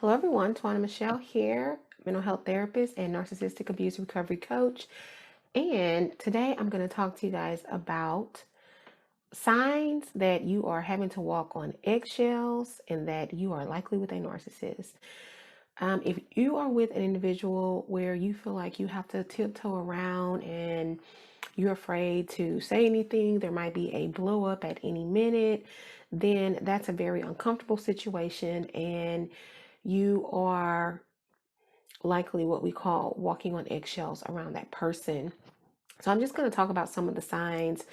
Hello everyone, Twana Michelle here, mental health therapist and narcissistic abuse recovery coach. And today I'm going to talk to you guys about signs that you are having to walk on eggshells and that you are likely with a narcissist. If you are with an individual where you feel like you have to tiptoe around and you're afraid to say anything, there might be a blow up at any minute, then that's a very uncomfortable situation and you are likely what we call walking on eggshells around that person. So I'm just going to talk about some of the signs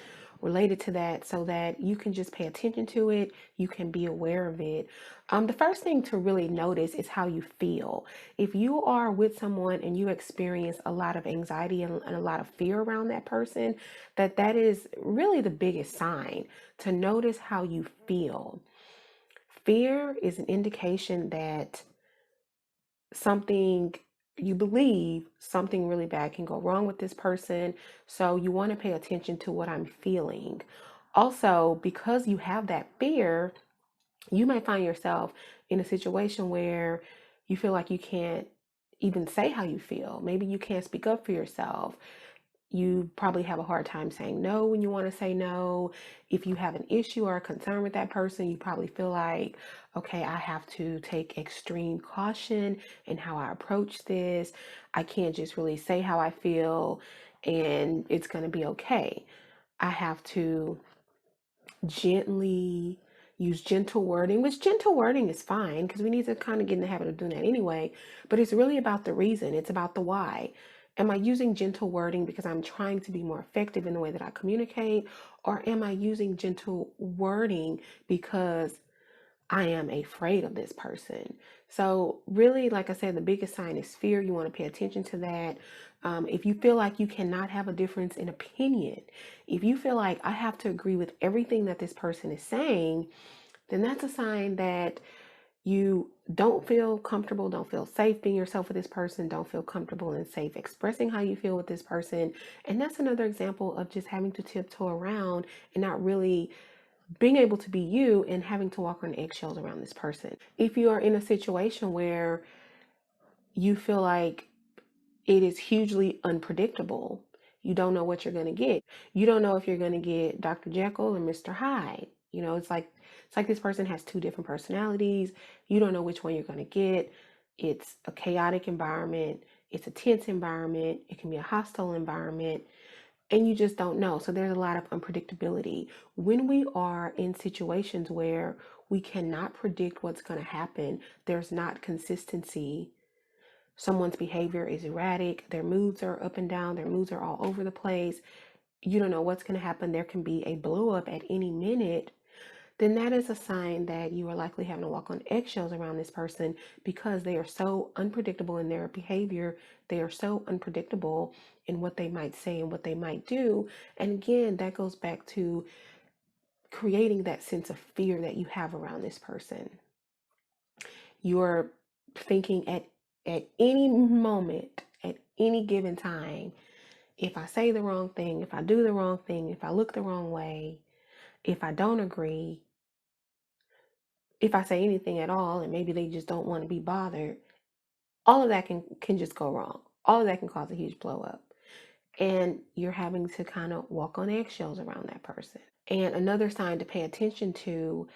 related to that so that you can just pay attention to it. You can be aware of it. The first thing to really notice is how you feel. If you are with someone and you experience a lot of anxiety and a lot of fear around that person, that is really the biggest sign to notice how you feel. Fear is an indication that something you believe something really bad can go wrong with this person. So you want to pay attention to what I'm feeling. Also, because you have that fear, you might find yourself in a situation where you feel like you can't even say how you feel. Maybe you can't speak up for yourself. You probably have a hard time saying no when you want to say no. If you have an issue or a concern with that person, you probably feel like, okay, I have to take extreme caution in how I approach this. I can't just really say how I feel and it's going to be okay. I have to gently use gentle wording, which gentle wording is fine because we need to kind of get in the habit of doing that anyway. But it's really about the reason, it's about the why. Am I using gentle wording because I'm trying to be more effective in the way that I communicate? Or am I using gentle wording because I am afraid of this person? So, really, like I said, the biggest sign is fear. You want to pay attention to that. If you feel like you cannot have a difference in opinion, if you feel like I have to agree with everything that this person is saying, then that's a sign that you don't feel comfortable, don't feel safe being yourself with this person, don't feel comfortable and safe expressing how you feel with this person. And that's another example of just having to tiptoe around and not really being able to be you and having to walk on eggshells around this person. If you are in a situation where you feel like it is hugely unpredictable, you don't know what you're going to get. You don't know if you're going to get Dr. Jekyll or Mr. Hyde. It's like this person has two different personalities. You don't know which one you're going to get. It's a chaotic environment. It's a tense environment. It can be a hostile environment and you just don't know. So there's a lot of unpredictability. When we are in situations where we cannot predict what's going to happen, there's not consistency. Someone's behavior is erratic, their moods are up and down, their moods are all over the place. You don't know what's going to happen. There can be a blow up at any minute. Then that is a sign that you are likely having to walk on eggshells around this person because they are so unpredictable in their behavior. They are so unpredictable in what they might say and what they might do. And again, that goes back to creating that sense of fear that you have around this person. You're thinking at any moment, at any given time, if I say the wrong thing, if I do the wrong thing, if I look the wrong way, if I don't agree, if I say anything at all, and maybe they just don't want to be bothered, all of that can just go wrong. All of that can cause a huge blow up. And you're having to kind of walk on eggshells around that person. And another sign to pay attention to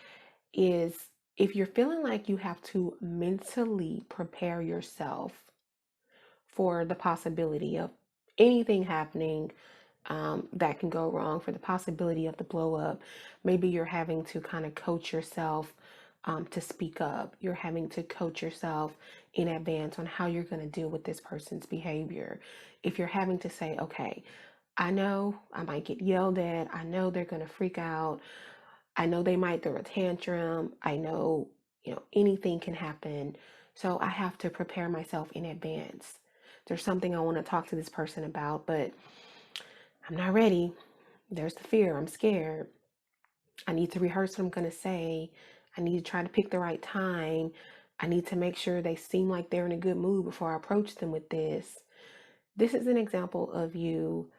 is if you're feeling like you have to mentally prepare yourself for the possibility of anything happening that can go wrong, for the possibility of the blow up. Maybe you're having to kind of coach yourself to speak up. You're having to coach yourself in advance on how you're going to deal with this person's behavior. If you're having to say, okay, I know I might get yelled at. I know they're going to freak out. I know they might throw a tantrum. I know, anything can happen. So I have to prepare myself in advance. There's something I want to talk to this person about, but I'm not ready. There's the fear. I'm scared. I need to rehearse what I'm going to say. I need to try to pick the right time. I need to make sure they seem like they're in a good mood before I approach them with this. This is an example of you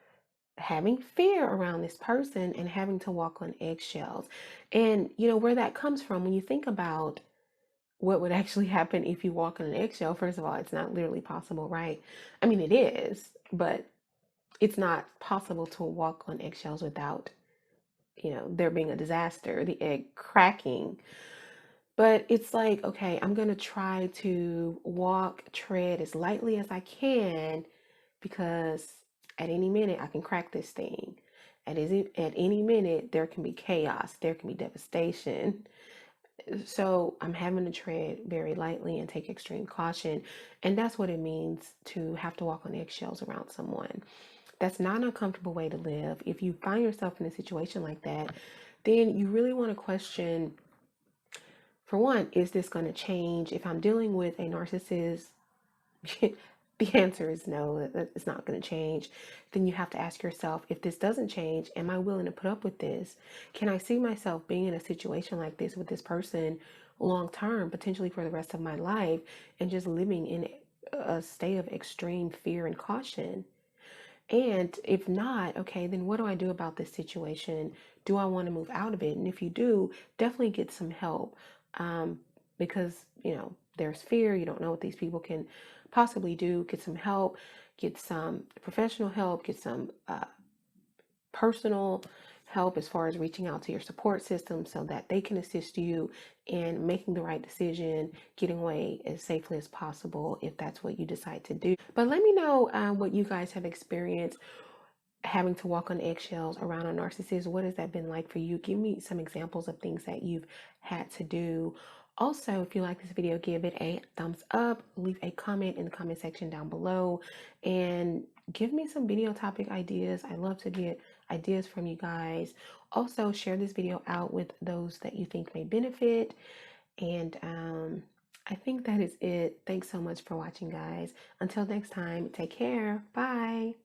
having fear around this person and having to walk on eggshells. And where that comes from, when you think about what would actually happen if you walk on an eggshell. First of all, it's not literally possible, right? I mean, it is, but it's not possible to walk on eggshells without, there being a disaster, the egg cracking. But it's like, okay, I'm going to try to tread as lightly as I can because at any minute I can crack this thing. At any minute, there can be chaos, there can be devastation. So I'm having to tread very lightly and take extreme caution. And that's what it means to have to walk on eggshells around someone. That's not an uncomfortable way to live. If you find yourself in a situation like that, then you really want to question, for one, is this going to change? If I'm dealing with a narcissist, the answer is no, it's not going to change. Then you have to ask yourself, if this doesn't change, am I willing to put up with this? Can I see myself being in a situation like this with this person long term, potentially for the rest of my life, and just living in a state of extreme fear and caution? And if not, okay, then what do I do about this situation? Do I want to move out of it? And if you do, definitely get some help, um, because, there's fear. You don't know what these people can possibly do. Get some help, get some professional help, get some personal help as far as reaching out to your support system so that they can assist you in making the right decision, getting away as safely as possible if that's what you decide to do. But let me know what you guys have experienced having to walk on eggshells around a narcissist. What has that been like for you? Give me some examples of things that you've had to do. Also, if you like this video, give it a thumbs up, leave a comment in the comment section down below, and give me some video topic ideas. I love to get ideas from you guys. Also, share this video out with those that you think may benefit. And I think that is it. Thanks so much for watching, guys. Until next time, take care. Bye.